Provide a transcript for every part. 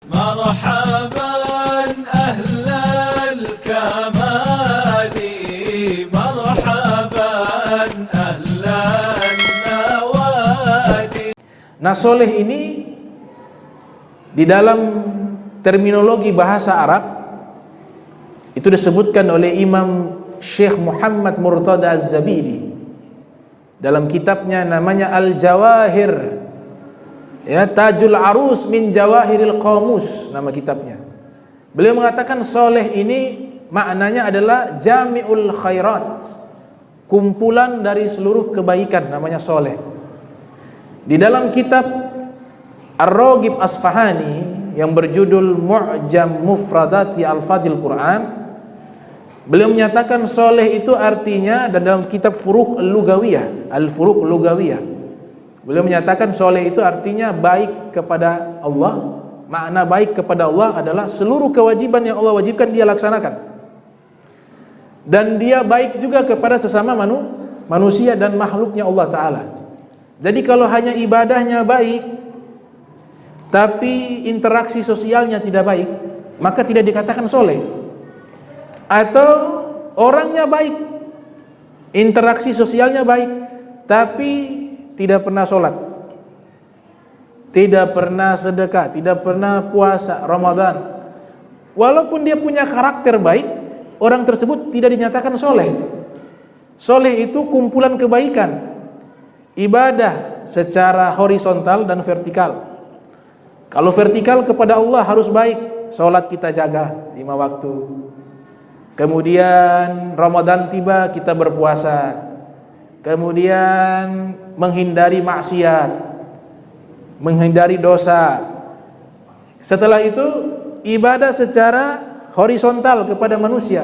مرحبا أهل الكمال مرحبا أهل النوادي. Nah, soleh ini di dalam terminologi bahasa Arab itu disebutkan oleh Imam Syekh Muhammad Murtada Az-Zabidi dalam kitabnya namanya Al-Jawahir, ya, Tajul Arus min Jawahiril Qamus nama kitabnya. Beliau mengatakan soleh ini maknanya adalah jami'ul khairat, kumpulan dari seluruh kebaikan, namanya soleh. Di dalam kitab Ar-Raghib Asfahani yang berjudul Mu'jam Mufradati Al-Fadil Quran, beliau menyatakan soleh itu artinya, dan dalam kitab Furuq Al-Lugawiyah, Al-Furuq Lugawiyah, beliau menyatakan soleh itu artinya baik kepada Allah. Makna baik kepada Allah adalah seluruh kewajiban yang Allah wajibkan dia laksanakan, dan dia baik juga kepada sesama manusia dan makhluknya Allah Ta'ala. Jadi kalau hanya ibadahnya baik tapi interaksi sosialnya tidak baik, maka tidak dikatakan soleh. Atau orangnya baik, interaksi sosialnya baik, tapi tidak pernah sholat, tidak pernah sedekah, tidak pernah puasa Ramadan, walaupun dia punya karakter baik, orang tersebut tidak dinyatakan soleh. Soleh itu kumpulan kebaikan, ibadah secara horizontal dan vertikal. Kalau vertikal kepada Allah harus baik, sholat kita jaga 5 waktu, kemudian Ramadan tiba kita berpuasa, kemudian menghindari maksiat, menghindari dosa. Setelah itu ibadah secara horizontal kepada manusia,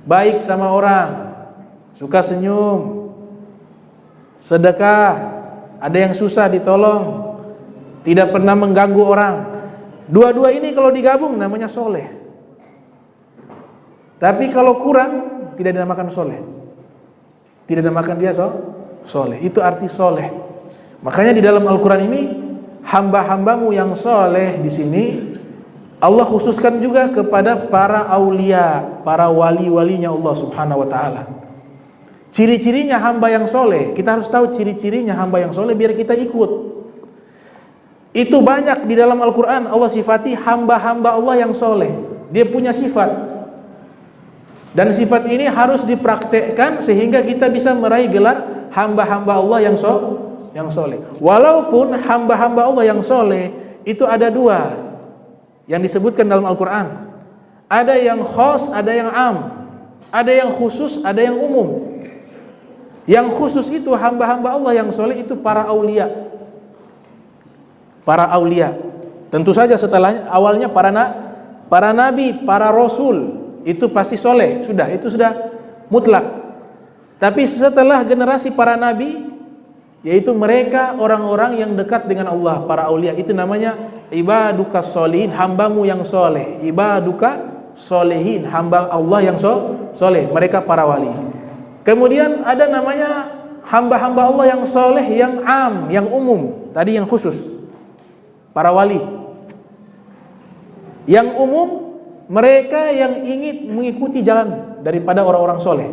baik sama orang, suka senyum, sedekah, ada yang susah ditolong, tidak pernah mengganggu orang. Dua-dua ini kalau digabung namanya soleh. Tapi kalau kurang tidak dinamakan soleh, tidak dinamakan dia soleh. Itu arti soleh. Makanya di dalam Al-Quran ini hamba-hambamu yang soleh di sini Allah khususkan juga kepada para aulia, para wali-walinya Allah Subhanahu wa Ta'ala. Ciri-cirinya hamba yang soleh, kita harus tahu ciri-cirinya hamba yang soleh biar kita ikut. Itu banyak di dalam Al-Quran Allah sifati hamba-hamba Allah yang soleh. Dia punya sifat, dan sifat ini harus dipraktekkan sehingga kita bisa meraih gelar hamba-hamba Allah yang soleh. Walaupun hamba-hamba Allah yang soleh itu ada dua yang disebutkan dalam Al-Quran. Ada yang khos, ada yang am, ada yang khusus, ada yang umum. Yang khusus itu hamba-hamba Allah yang soleh itu para aulia. Para aulia. Tentu saja setelahnya awalnya para nabi, para rasul itu pasti soleh, itu sudah mutlak. Tapi setelah generasi para nabi, yaitu mereka orang-orang yang dekat dengan Allah, para aulia, itu namanya ibaduka sholihin, hambamu yang soleh. Ibaduka sholihin, hamba Allah yang soleh, mereka para wali. Kemudian ada namanya hamba-hamba Allah yang soleh, yang am, yang umum. Tadi yang khusus, para wali. Yang umum, mereka yang ingin mengikuti jalan daripada orang-orang soleh.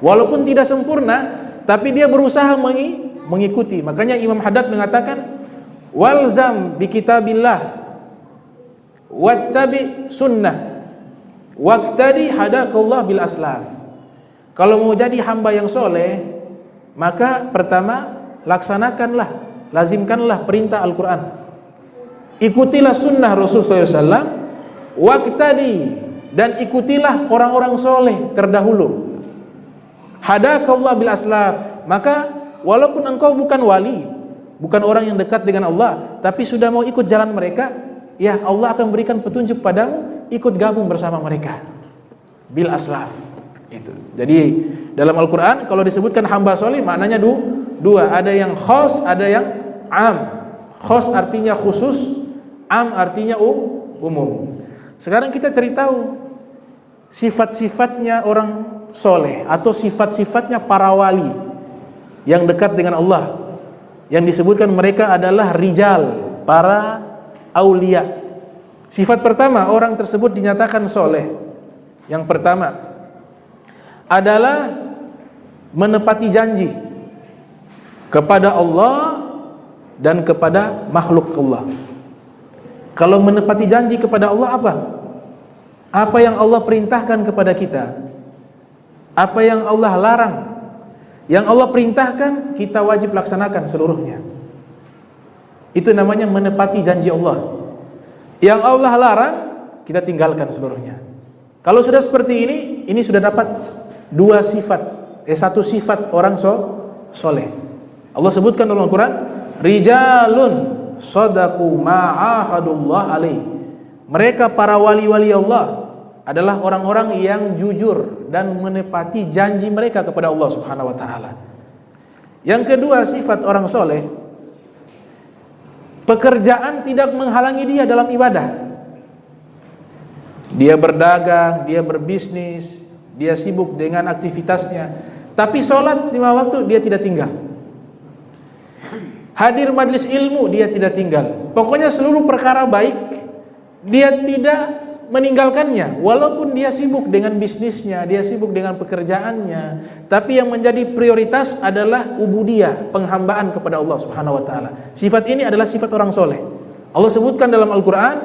Walaupun tidak sempurna, tapi dia berusaha mengikuti. Makanya Imam Haddad mengatakan, walzam bi kitabillah wattabi sunnah waqtadi hadakallah bil aslaf. Kalau mau jadi hamba yang soleh, maka pertama laksanakanlah, lazimkanlah perintah Al-Quran, ikutilah sunnah Rasul SAW, waqtadi, dan ikutilah orang-orang soleh terdahulu. Hadakallah bil aslaf, maka walaupun engkau bukan wali, bukan orang yang dekat dengan Allah, tapi sudah mau ikut jalan mereka, ya Allah akan berikan petunjuk padamu, ikut gabung bersama mereka. Bil aslaf. Itu. Jadi dalam Al-Quran kalau disebutkan hamba soleh maknanya dua, ada yang khos, ada yang am. Khos artinya khusus, am artinya umum. Sekarang kita cari tahu sifat-sifatnya orang soleh atau sifat-sifatnya para wali yang dekat dengan Allah, yang disebutkan mereka adalah rijal, para aulia. Sifat pertama orang tersebut dinyatakan soleh. Yang pertama adalah menepati janji kepada Allah dan kepada makhluk Allah. Kalau menepati janji kepada Allah apa? Apa yang Allah perintahkan kepada kita, apa yang Allah larang, yang Allah perintahkan kita wajib laksanakan seluruhnya. Itu namanya menepati janji Allah. Yang Allah larang kita tinggalkan seluruhnya. Kalau sudah seperti ini sudah dapat satu sifat orang soleh. Allah sebutkan dalam Al-Quran, rijalun sadaqu ma'ahadullah alaih. Mereka para wali-wali Allah adalah orang-orang yang jujur dan menepati janji mereka kepada Allah Subhanahu wa taala. Yang kedua sifat orang soleh, pekerjaan tidak menghalangi dia dalam ibadah. Dia berdagang, dia berbisnis, dia sibuk dengan aktivitasnya, tapi sholat 5 waktu dia tidak tinggal. Hadir majlis ilmu dia tidak tinggal. Pokoknya seluruh perkara baik dia tidak meninggalkannya, walaupun dia sibuk dengan bisnisnya, dia sibuk dengan pekerjaannya, tapi yang menjadi prioritas adalah ubudiyah, penghambaan kepada Allah Subhanahu wa taala. Sifat ini adalah sifat orang soleh. Allah sebutkan dalam Al-Quran,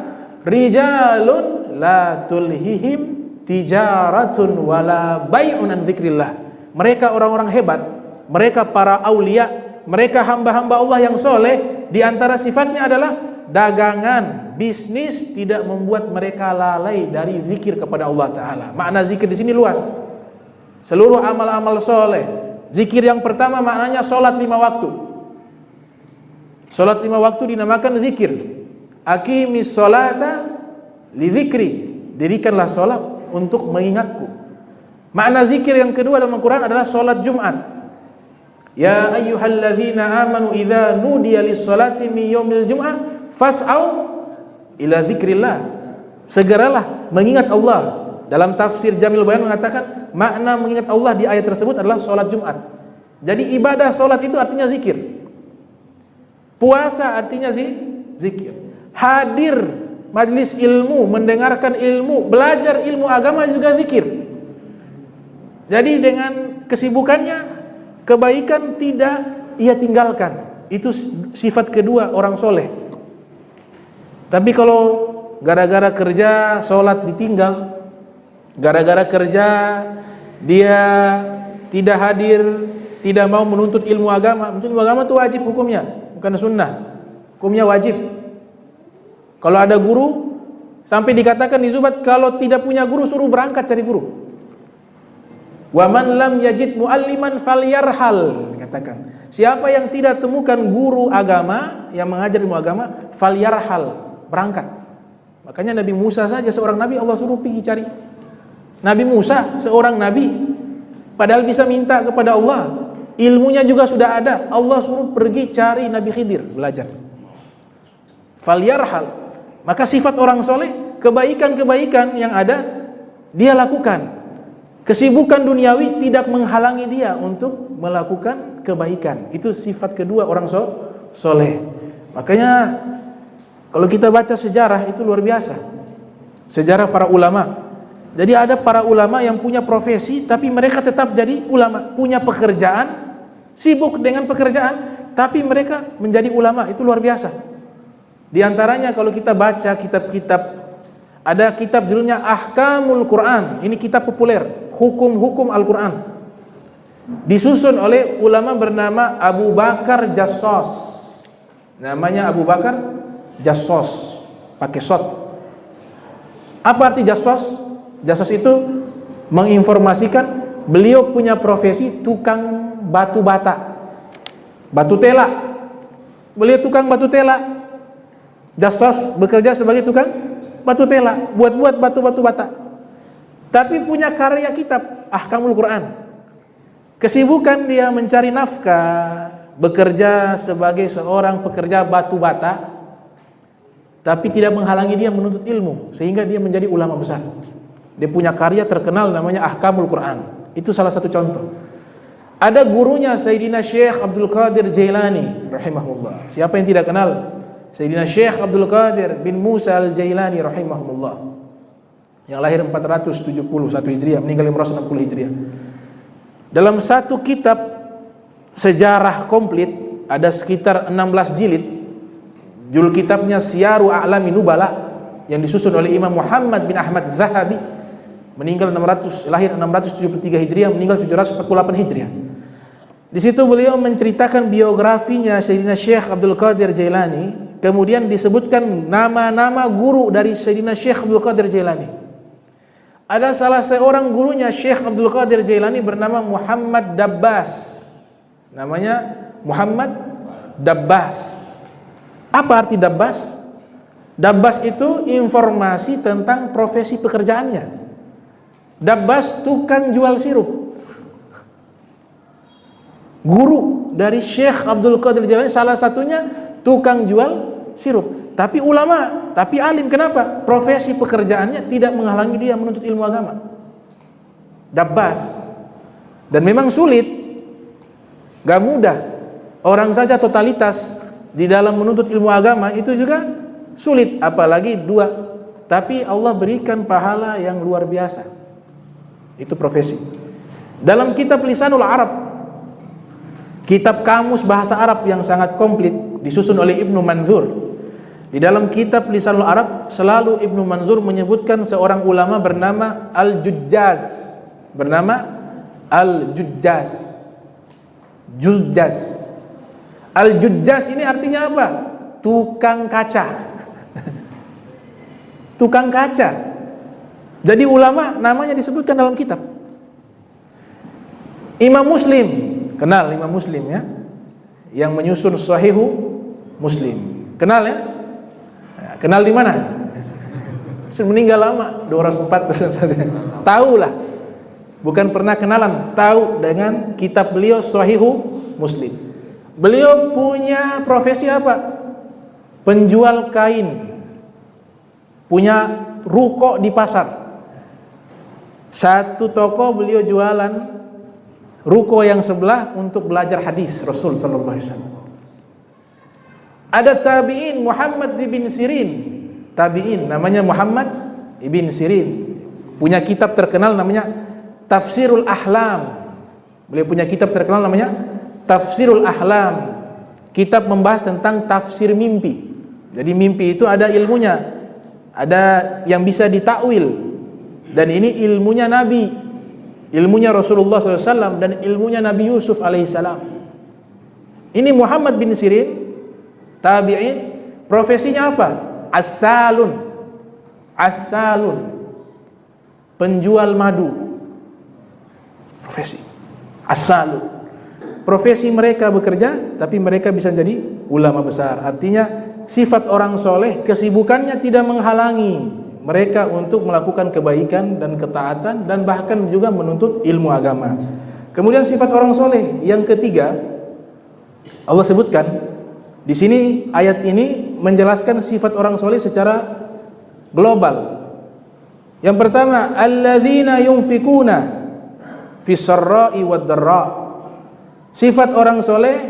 rijalun la tulhihim tijaratun wala bai'un an dzikrillah. Mereka orang-orang hebat, mereka para aulia, mereka hamba-hamba Allah yang soleh. Di antara sifatnya adalah dagangan, bisnis tidak membuat mereka lalai dari zikir kepada Allah Ta'ala. Makna zikir di sini luas. Seluruh amal-amal soleh. Zikir yang pertama maknanya solat 5 waktu. Solat 5 waktu dinamakan zikir. Aqimis sholata li zikri. Dirikanlah solat untuk mengingatku. Makna zikir yang kedua dalam Al-Quran adalah solat Jumat. Ya ayyuhalladzina amanu idza nudiya lis-sholati min yaumil jum'ah fas'au ila dzikrillah. Segeralah mengingat Allah. Dalam tafsir Jamil Bayan mengatakan makna mengingat Allah di ayat tersebut adalah sholat Jumat. Jadi ibadah sholat itu artinya zikir. Puasa artinya zikir. Hadir majlis ilmu, mendengarkan ilmu, belajar ilmu agama juga zikir. Jadi dengan kesibukannya, kebaikan tidak ia tinggalkan. Itu sifat kedua orang soleh. Tapi kalau gara-gara kerja sholat ditinggal, gara-gara kerja dia tidak hadir, tidak mau menuntut ilmu agama. Ilmu agama itu wajib hukumnya, bukan sunnah. Hukumnya wajib. Kalau ada guru, sampai dikatakan di Zubat, kalau tidak punya guru suruh berangkat cari guru. Wa man lam yajid mualliman falyarhal, dikatakan. Siapa yang tidak temukan guru agama yang mengajar ilmu agama, falyarhal, berangkat. Makanya Nabi Musa saja seorang nabi Allah suruh pergi cari. Nabi Musa seorang nabi, padahal bisa minta kepada Allah, ilmunya juga sudah ada, Allah suruh pergi cari Nabi Khidir belajar. Falyarhal. Maka sifat orang soleh, kebaikan-kebaikan yang ada dia lakukan. Kesibukan duniawi tidak menghalangi dia untuk melakukan kebaikan. Itu sifat kedua orang soleh. Makanya kalau kita baca sejarah itu luar biasa. Sejarah para ulama. Jadi ada para ulama yang punya profesi tapi mereka tetap jadi ulama, punya pekerjaan, sibuk dengan pekerjaan, tapi mereka menjadi ulama. Itu luar biasa. Di antaranya kalau kita baca kitab-kitab, ada kitab judulnya Ahkamul Quran. Ini kitab populer, hukum-hukum Al-Quran. Disusun oleh ulama bernama Abu Bakar Jassos. Namanya Abu Bakar Jassos, pakai sod. Apa arti Jassos? Jassos itu menginformasikan beliau punya profesi tukang batu bata, batu tela. Beliau tukang batu tela. Jassos bekerja sebagai tukang batu tela, buat batu-batu bata. Tapi punya karya kitab Ahkamul Quran. Kesibukan dia mencari nafkah, bekerja sebagai seorang pekerja batu bata, tapi tidak menghalangi dia menuntut ilmu, sehingga dia menjadi ulama besar. Dia punya karya terkenal namanya Ahkamul Quran. Itu salah satu contoh. Ada gurunya Sayyidina Syekh Abdul Qadir Jailani rahimahullah. Siapa yang tidak kenal Sayyidina Syekh Abdul Qadir bin Musa Al-Jailani rahimahumullah, yang lahir 471 Hijriah, meninggal 560 Hijriah. Dalam satu kitab sejarah komplit, ada sekitar 16 jilid. Judul kitabnya Syiaru A'lami Nubala, yang disusun oleh Imam Muhammad bin Ahmad Zahabi, lahir 673 Hijriah, meninggal 748 Hijriah. Di situ beliau menceritakan biografinya Sayyidina Syekh Abdul Qadir Jailani. Kemudian disebutkan nama-nama guru dari Sayyidina Syekh Abdul Qadir Jailani. Ada salah seorang gurunya Syekh Abdul Qadir Jailani bernama Muhammad Dabbas. Namanya Muhammad Dabbas. Apa arti Dabbas? Dabbas itu informasi tentang profesi pekerjaannya. Dabbas tukang jual sirup. Guru dari Syekh Abdul Qadir Jailani salah satunya tukang jual sirup. Tapi ulama, tapi alim. Kenapa? Profesi pekerjaannya tidak menghalangi dia menuntut ilmu agama. Dabbas. Dan memang sulit, gak mudah. Orang saja totalitas di dalam menuntut ilmu agama itu juga sulit, apalagi dua. Tapi Allah berikan pahala yang luar biasa. Itu profesi. Dalam kitab Lisanul Arab, kitab kamus bahasa Arab yang sangat komplit, disusun oleh Ibnu Manzur. Di dalam kitab Lisanul Arab selalu Ibnu Manzur menyebutkan seorang ulama bernama Al-Jujjaz. Jujjaz. Al-Jujjaz ini artinya apa? Tukang kaca. Tukang kaca. Jadi ulama namanya disebutkan dalam kitab. Imam Muslim, kenal Imam Muslim ya, yang menyusun Sahihu Muslim. Kenal ya? Kenal di mana? Sudah meninggal lama, 204. Tahu lah. Bukan pernah kenalan, tahu dengan kitab beliau Sahihu Muslim. Beliau punya profesi apa? Penjual kain. Punya ruko di pasar. Satu toko beliau jualan, ruko yang sebelah untuk belajar hadis Rasul sallallahu alaihi wasallam. Ada tabi'in Muhammad bin Sirin. Tabi'in namanya Muhammad bin Sirin. Punya kitab terkenal namanya Tafsirul Ahlam. Beliau punya kitab terkenal namanya Tafsirul Ahlam. Kitab membahas tentang tafsir mimpi. Jadi mimpi itu ada ilmunya. Ada yang bisa ditakwil. Dan ini ilmunya Nabi, ilmunya Rasulullah SAW, dan ilmunya Nabi Yusuf alaihissalam. Ini Muhammad bin Sirin, tabi'in, profesinya apa? As-salun, penjual madu. Profesi as-salun. Profesi mereka bekerja, tapi mereka bisa jadi ulama besar. Artinya sifat orang soleh, kesibukannya tidak menghalangi mereka untuk melakukan kebaikan dan ketaatan, dan bahkan juga menuntut ilmu agama. Kemudian sifat orang soleh yang ketiga, Allah sebutkan di sini, ayat ini menjelaskan sifat orang soleh secara global. Yang pertama, alladzina yunfikuna fis sarra'i wad dharra. Sifat orang soleh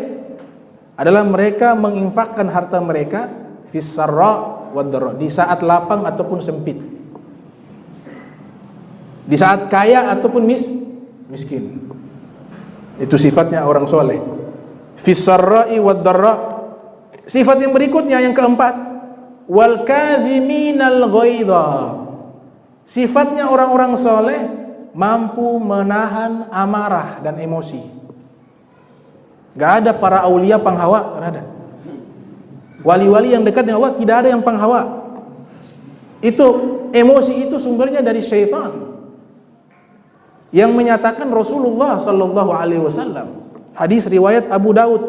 adalah mereka menginfakkan harta mereka fis sarra' wad dharra, di saat lapang ataupun sempit, di saat kaya ataupun miskin. Itu sifatnya orang soleh. Fis sarra'i wad dharra. Sifat yang berikutnya, yang keempat, wal kadhiminal ghaidha. Sifatnya orang-orang soleh mampu menahan amarah dan emosi. Gak ada para aulia penghawa, gak ada. Wali-wali yang dekat dengan Allah tidak ada yang penghawa. Itu emosi itu sumbernya dari syaitan. Yang menyatakan Rasulullah sallallahu alaihi wasallam. Hadis riwayat Abu Daud.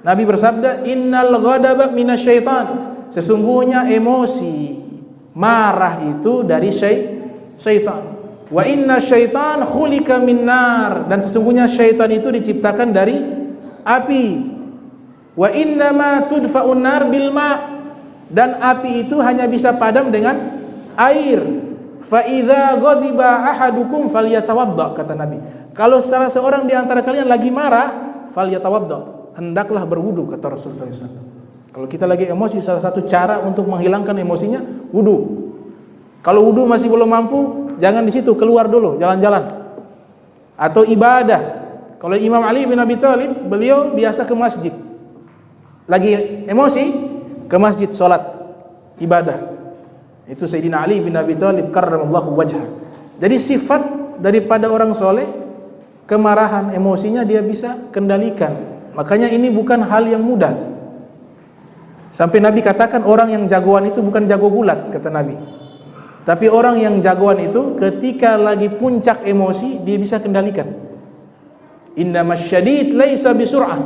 Nabi bersabda, "Innal ghadaba minasyaitan." Sesungguhnya emosi, marah itu dari syaitan. Wa inna syaitan khulika min nar. Dan sesungguhnya syaitan itu diciptakan dari api. Wa innama tudfa'un nar bil ma'. Dan api itu hanya bisa padam dengan air. Fa idza ghadiba ahadukum falyatawadda, kata Nabi. Kalau salah seorang di antara kalian lagi marah, falyatawadda, hendaklah berwudu, kata Rasulullah SAW. Kalau kita lagi emosi, salah satu cara untuk menghilangkan emosinya wudu. Kalau wudu masih belum mampu, jangan di situ, keluar dulu, jalan-jalan. Atau ibadah. Kalau Imam Ali bin Abi Thalib, beliau biasa ke masjid. Lagi emosi, ke masjid salat, ibadah. Itu Sayyidina Ali bin Abi Thalib karramallahu wajhah. Jadi sifat daripada orang soleh, kemarahan, emosinya dia bisa kendalikan. Makanya ini bukan hal yang mudah. Sampai Nabi katakan orang yang jagoan itu bukan jago gulat, kata Nabi. Tapi orang yang jagoan itu ketika lagi puncak emosi dia bisa kendalikan. Innamasyadid laisa bisur'ah.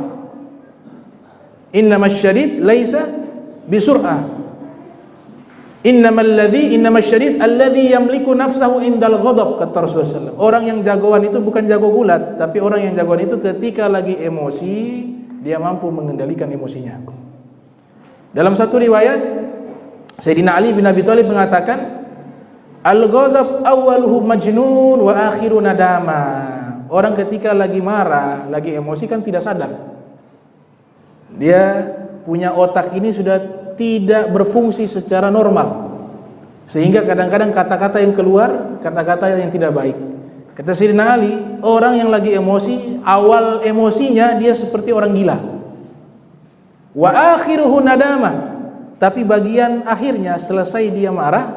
Innamasyadid laisa bisur'ah. Innamasyadid alladhi yamliku nafsahu indal ghadab, kata Rasulullah SAW. Orang yang jagoan itu bukan jago gulat, tapi orang yang jagoan itu ketika lagi emosi dia mampu mengendalikan emosinya. Dalam satu riwayat Sayyidina Ali bin Abi Thalib mengatakan, al-ghadab awwaluhu majnun wa akhiru nadama. Orang ketika lagi marah, lagi emosi kan tidak sadar. Dia punya otak ini sudah tidak berfungsi secara normal. Sehingga kadang-kadang kata-kata yang keluar, kata-kata yang tidak baik. Kata Sayyidina Ali, orang yang lagi emosi, awal emosinya dia seperti orang gila. Wa akhiruhu nadama. Tapi bagian akhirnya selesai dia marah,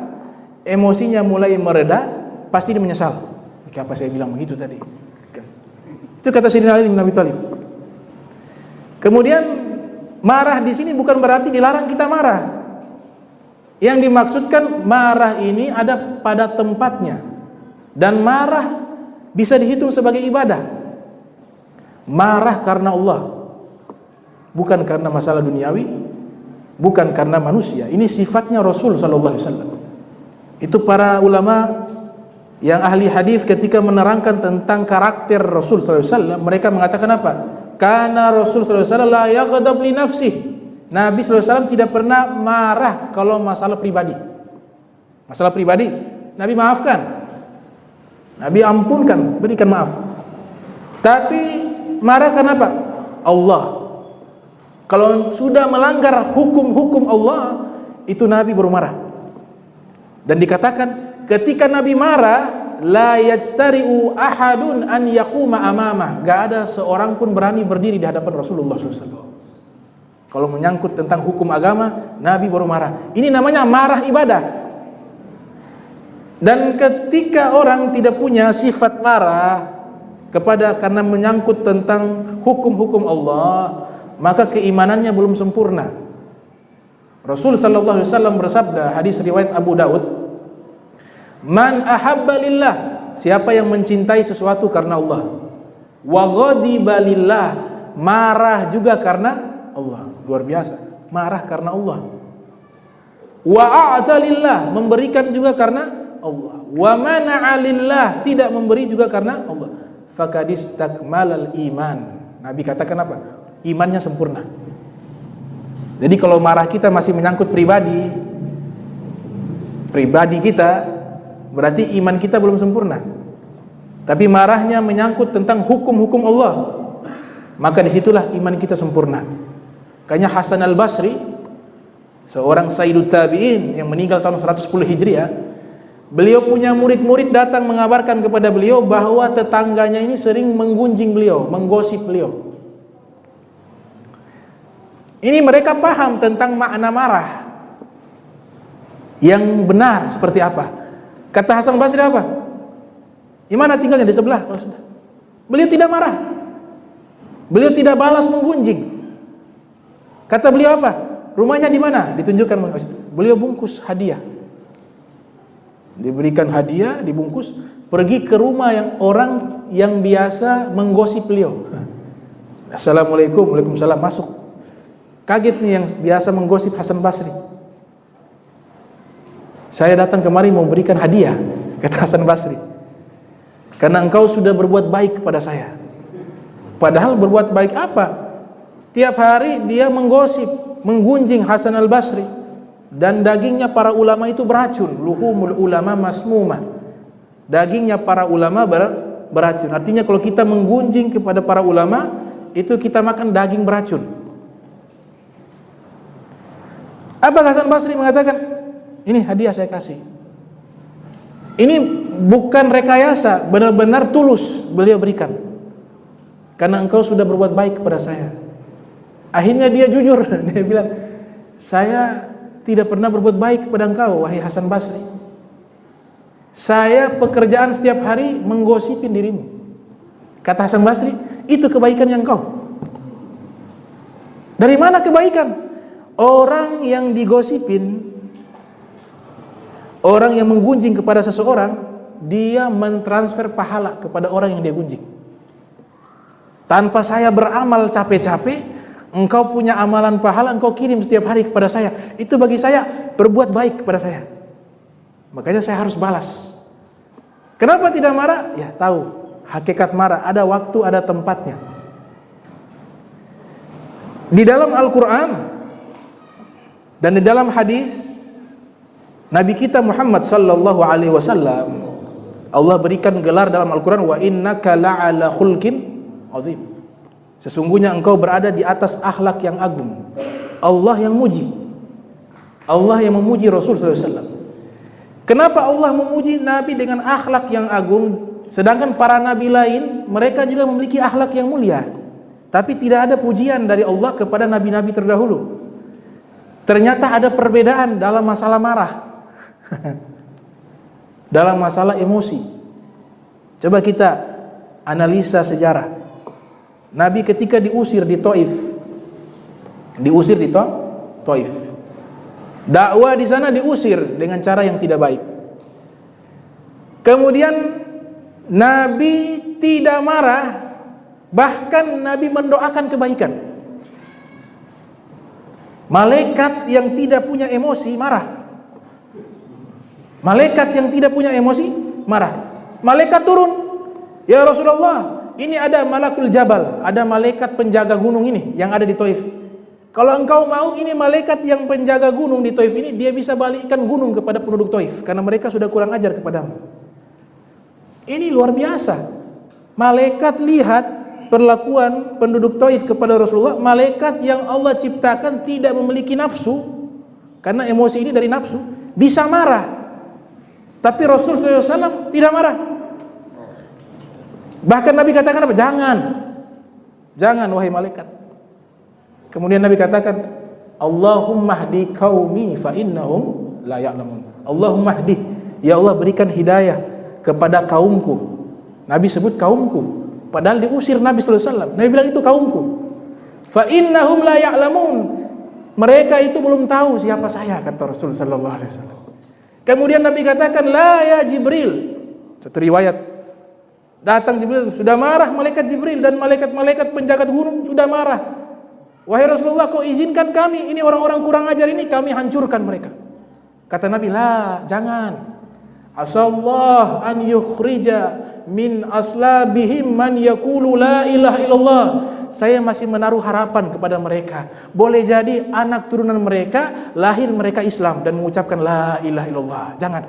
emosinya mulai mereda, pasti dia menyesal. Apa saya bilang begitu tadi? Itu kata Sayyidina Ali bin Abi Thalib. Kemudian marah di sini bukan berarti dilarang kita marah. Yang dimaksudkan marah ini ada pada tempatnya. Dan marah bisa dihitung sebagai ibadah. Marah karena Allah, bukan karena masalah duniawi, bukan karena manusia. Ini sifatnya Rasul sallallahu alaihi wasallam. Itu para ulama yang ahli hadis ketika menerangkan tentang karakter Rasul sallallahu alaihi wasallam, mereka mengatakan apa? Karena Rasul sallallahu alaihi wasallam la yaghdab li nafsihi. Nabi sallallahu alaihi wasallam tidak pernah marah kalau masalah pribadi. Masalah pribadi, Nabi maafkan. Nabi ampunkan, berikan maaf. Tapi marah karena apa? Allah. Kalau sudah melanggar hukum-hukum Allah, itu Nabi baru marah. Dan dikatakan ketika Nabi marah, la yajtari'u ahadun an yaquma amamah. Gak ada seorang pun berani berdiri di hadapan Rasulullah SAW. Kalau menyangkut tentang hukum agama, Nabi baru marah. Ini namanya marah ibadah. Dan ketika orang tidak punya sifat marah karena menyangkut tentang hukum-hukum Allah, maka keimanannya belum sempurna. Rasul sallallahu alaihi wasallam bersabda, hadis riwayat Abu Daud, man ahabba lillah, siapa yang mencintai sesuatu karena Allah, wa ghadiba lillah, marah juga karena Allah. Luar biasa, marah karena Allah. Wa a'ta lillah, memberikan juga karena Allah. Wa mana'a lillah, tidak memberi juga karena Allah. Fakadistakmalal iman. Nabi katakan apa? Imannya sempurna. Jadi kalau marah kita masih menyangkut pribadi kita, berarti iman kita belum sempurna. Tapi marahnya menyangkut tentang hukum-hukum Allah, maka disitulah iman kita sempurna. Makanya Hasan al-Basri, seorang Sayyidut Tabi'in yang meninggal tahun 110 Hijriah, beliau punya murid-murid datang mengabarkan kepada beliau bahwa tetangganya ini sering menggunjing beliau, menggosip beliau. Ini mereka paham tentang makna marah yang benar seperti apa. Kata Hasan Basri apa? Di mana tinggalnya? Di sebelah. Oh, sudah. Beliau tidak marah. Beliau tidak balas menggunjing. Kata beliau apa? Rumahnya di mana? Ditunjukkan. Beliau bungkus hadiah. Diberikan hadiah, dibungkus, pergi ke rumah yang orang yang biasa menggosip beliau. Assalamualaikum, waalaikumsalam, masuk. Kaget nih yang biasa menggosip Hasan Basri. Saya datang kemari mau berikan hadiah, kata Hasan Basri, karena engkau sudah berbuat baik kepada saya. Padahal berbuat baik apa? Tiap hari dia menggosip, menggunjing Hasan al-Basri. Dan dagingnya para ulama itu beracun. Luhumul ulama masmumah. Dagingnya para ulama beracun. Artinya kalau kita menggunjing kepada para ulama, itu kita makan daging beracun. Apa Hasan Basri mengatakan? Ini hadiah saya kasih. Ini bukan rekayasa, benar-benar tulus beliau berikan. Karena engkau sudah berbuat baik kepada saya. Akhirnya dia jujur, dia bilang, saya tidak pernah berbuat baik kepada engkau, wahai Hasan Basri. Saya pekerjaan setiap hari menggosipin dirimu. Kata Hasan Basri, itu kebaikan yang kau. Dari mana kebaikan? Orang yang digosipin, orang yang menggunjing kepada seseorang, dia mentransfer pahala kepada orang yang dia gunjing. Tanpa saya beramal capek-capek, engkau punya amalan pahala, engkau kirim setiap hari kepada saya. Itu bagi saya berbuat baik kepada saya. Makanya saya harus balas. Kenapa tidak marah? Ya tahu, hakikat marah ada waktu, ada tempatnya. Di dalam Al-Quran dan di dalam hadis Nabi kita Muhammad sallallahu alaihi wasallam, Allah berikan gelar dalam Al-Quran, wa innaka la'ala khulqin azim. Sesungguhnya engkau berada di atas akhlak yang agung. Allah yang muji. Allah yang memuji Rasul sallallahu alaihi wasallam. Kenapa Allah memuji Nabi dengan akhlak yang agung, sedangkan para nabi lain mereka juga memiliki akhlak yang mulia, tapi tidak ada pujian dari Allah kepada nabi-nabi terdahulu. Ternyata ada perbedaan dalam masalah marah, dalam masalah emosi. Coba kita analisa sejarah. Nabi ketika diusir di Taif, Taif, dakwah di sana diusir dengan cara yang tidak baik. Kemudian Nabi tidak marah, bahkan Nabi mendoakan kebaikan. Malaikat yang tidak punya emosi marah. Malaikat yang tidak punya emosi marah. Malaikat turun, ya Rasulullah, ini ada malakul jabal, ada malaikat penjaga gunung ini yang ada di Taif. Kalau engkau mau, ini malaikat yang penjaga gunung di Taif ini, dia bisa balikkan gunung kepada penduduk Taif, karena mereka sudah kurang ajar kepadamu. Ini luar biasa. Malaikat lihat perlakuan penduduk Taif kepada Rasulullah. Malaikat yang Allah ciptakan tidak memiliki nafsu, karena emosi ini dari nafsu, bisa marah. Tapi Rasulullah SAW tidak marah. Bahkan Nabi katakan apa? Jangan wahai malaikat. Kemudian Nabi katakan, Allahumma hdi qaumi fa innahum la ya'lamun. Allahumma hdi, ya Allah berikan hidayah kepada kaumku. Nabi sebut kaumku, padahal diusir Nabi sallallahu alaihi wasallam. Nabi bilang itu kaumku. Fa innahum la ya'lamun. Mereka itu belum tahu siapa saya, kata Rasul sallallahu alaihi wasallam. Kemudian Nabi katakan, la ya Jibril. Satu riwayat, datang Jibril, sudah marah malaikat Jibril dan malaikat-malaikat penjaga gunung sudah marah. Wahai Rasulullah, kau izinkan kami, ini orang-orang kurang ajar ini, kami hancurkan mereka. Kata Nabi, la, jangan. Asallah an yukhrija min aslabihim man yaqulu la ilaha illallah. Saya masih menaruh harapan kepada mereka. Boleh jadi anak turunan mereka lahir mereka Islam dan mengucapkan la ilaha illallah. Jangan.